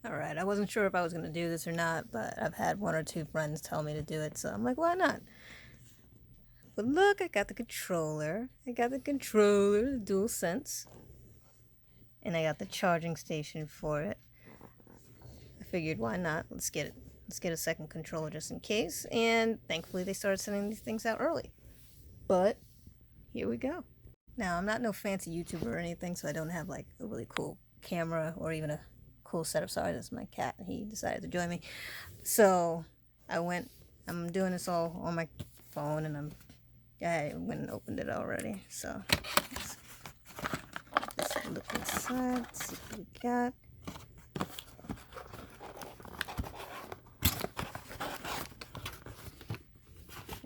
Alright, I wasn't sure if I was going to do this or not, but I've had one or two friends tell me to do it, so I'm like, why not? But look, I got the controller. The DualSense. And I got the charging station for it. I figured, why not? Let's get it. Let's get a second controller just in case. And thankfully they started sending these things out early. But here we go. Now, I'm not no fancy YouTuber or anything, so I don't have like a really cool camera or even a cool setup. Sorry, that's my cat. He decided to join me. So I'm doing this all on my phone, and I went and opened it already. So let's look inside, see what we got.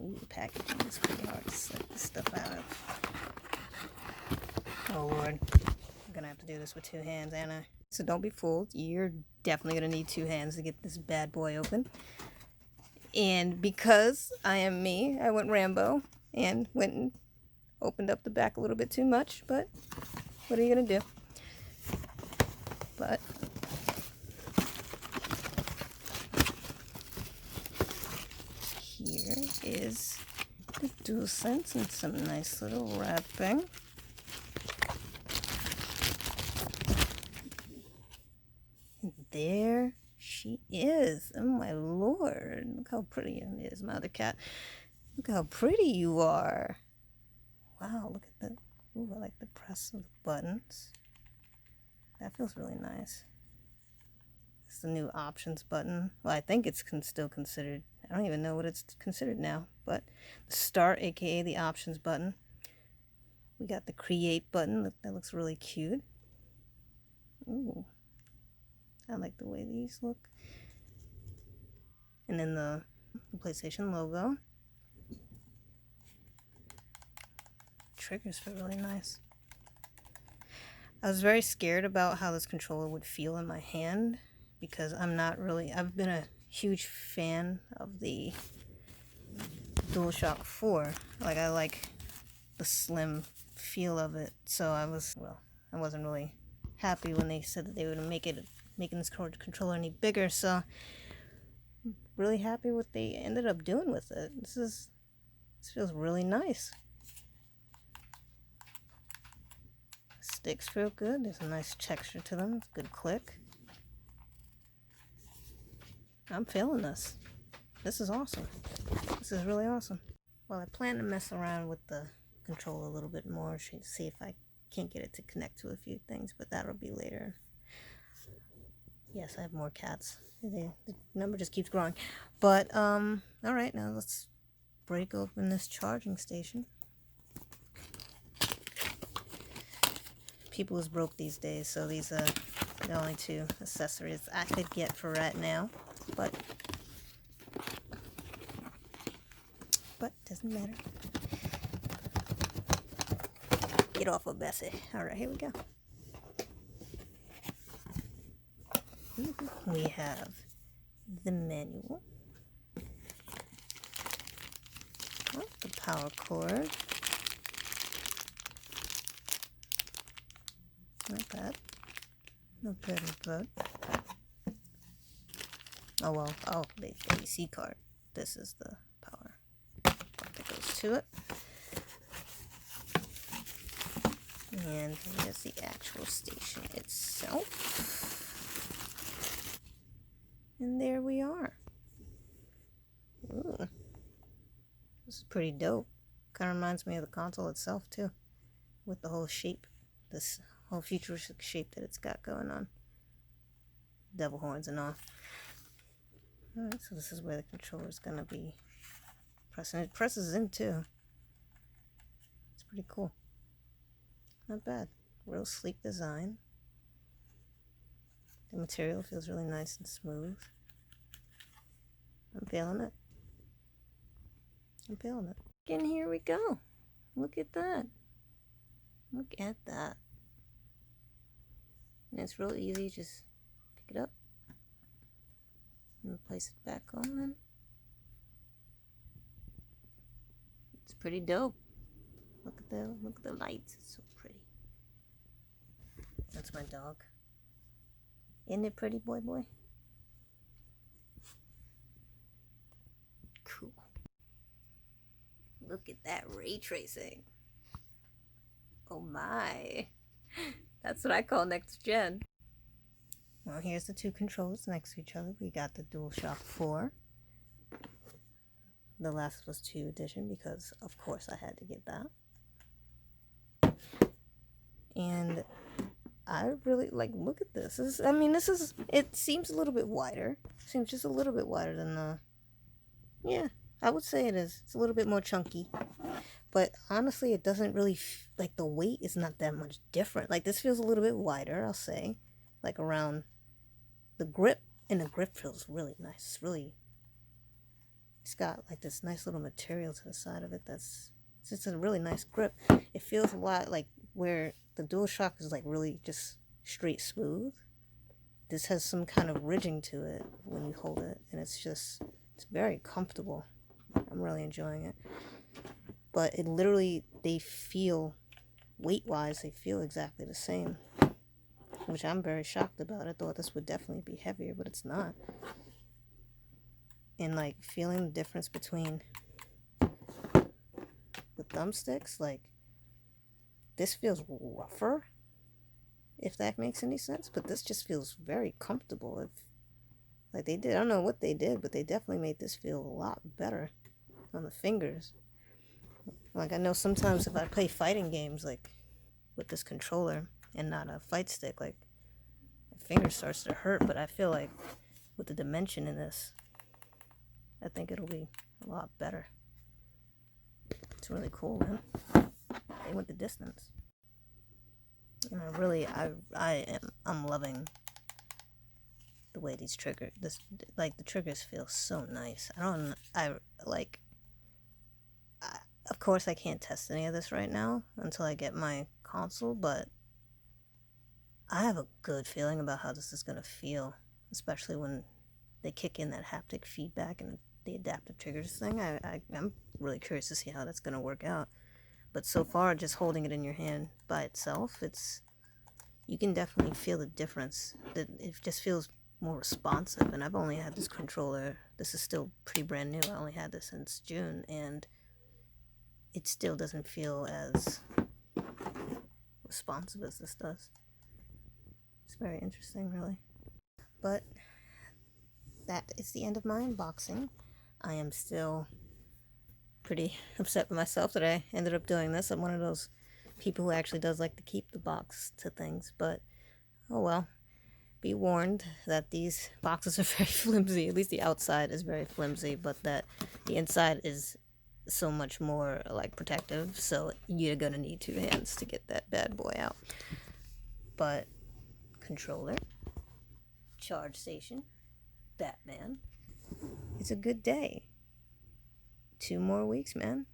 Ooh, the packaging is pretty hard to slip this stuff out of. Oh Lord, I'm gonna have to do this with two hands, ain't I? So don't be fooled, you're definitely gonna need two hands to get this bad boy open. And because I am me, I went Rambo and went and opened up the back a little bit too much, but what are you gonna do? But here is the DualSense and some nice little wrapping. And there she is. Oh my Lord. Look how pretty it is, my other cat. Look how pretty you are. Wow, look at the, ooh, I like the press of the buttons. That feels really nice. It's the new options button. Well, I think it's still considered, I don't even know what it's considered now, but the start, aka the options button. We got the create button. That looks really cute. Ooh, I like the way these look. And then the PlayStation logo. Triggers feel really nice. I was very scared about how this controller would feel in my hand because I've been a huge fan of the DualShock 4. Like, I like the slim feel of it, so I wasn't really happy when they said that they would making this controller any bigger, so I'm really happy what they ended up doing with it. This feels really nice. Sticks feel good. There's a nice texture to them. It's a good click. I'm feeling this. This is awesome. This is really awesome. Well, I plan to mess around with the controller a little bit more, see if I can't get it to connect to a few things, but that'll be later. Yes, I have more cats. The number just keeps growing. But, alright, now let's break open this charging station. People is broke these days, so these are the only two accessories I could get for right now. But doesn't matter. Get off of Bessie. Alright, here we go. We have the manual. Oh, the power cord. Not bad. Not bad, not bad. Oh well, oh, the AC card. This is the power part that goes to it. And here's the actual station itself. And there we are. Ooh. This is pretty dope. Kind of reminds me of the console itself too, with the whole shape, this whole futuristic shape that it's got going on. Devil horns and all. Alright, so this is where the controller is going to be pressing. It presses in too. It's pretty cool. Not bad. Real sleek design. The material feels really nice and smooth. I'm feeling it. I'm feeling it. And here we go. Look at that. Look at that. And it's real easy. Just pick it up and place it back on. It's pretty dope. Look at the lights. It's so pretty. That's my dog. Isn't it pretty, boy? Cool. Look at that ray tracing. Oh my. That's what I call next gen. Well, here's the two controllers next to each other. We got the DualShock 4. The Last of Us 2 edition, because of course I had to get that. And I really look at this. It seems a little bit wider. Seems just a little bit wider than the, yeah, I would say it is. It's a little bit more chunky. But honestly, it doesn't really, the weight is not that much different. Like, this feels a little bit wider, I'll say. Like, around the grip. And the grip feels really nice. It's got, like, this nice little material to the side of it it's just a really nice grip. It feels a lot like where the DualShock is, like, really just straight smooth. This has some kind of ridging to it when you hold it. And it's very comfortable. I'm really enjoying it. But it literally, they feel, weight-wise, they feel exactly the same. Which I'm very shocked about. I thought this would definitely be heavier, but it's not. And, like, feeling the difference between the thumbsticks, like, this feels rougher, if that makes any sense. But this just feels very comfortable. I don't know what they did, but they definitely made this feel a lot better on the fingers. Like, I know sometimes if I play fighting games, like, with this controller and not a fight stick, like, my finger starts to hurt, but I feel like with the dimension in this, I think it'll be a lot better. It's really cool, man. They went the distance. And I'm loving the way these the triggers feel so nice. Of course I can't test any of this right now until I get my console, but I have a good feeling about how this is going to feel, especially when they kick in that haptic feedback and the adaptive triggers thing. I'm really curious to see how that's going to work out. But so far, just holding it in your hand by itself, you can definitely feel the difference. That it just feels more responsive. And I've only had this controller. This is still pretty brand new. I only had this since June, and it still doesn't feel as responsive as this does. It's very interesting, really. But that is the end of my unboxing. I am still pretty upset with myself that I ended up doing this. I'm one of those people who actually does like to keep the box to things, but oh well. Be warned that these boxes are very flimsy. At least the outside is very flimsy, but that the inside is so much more, like, protective, so you're gonna need 2 hands to get that bad boy out. But controller, charge station, Batman. It's a good day. 2 more weeks, man.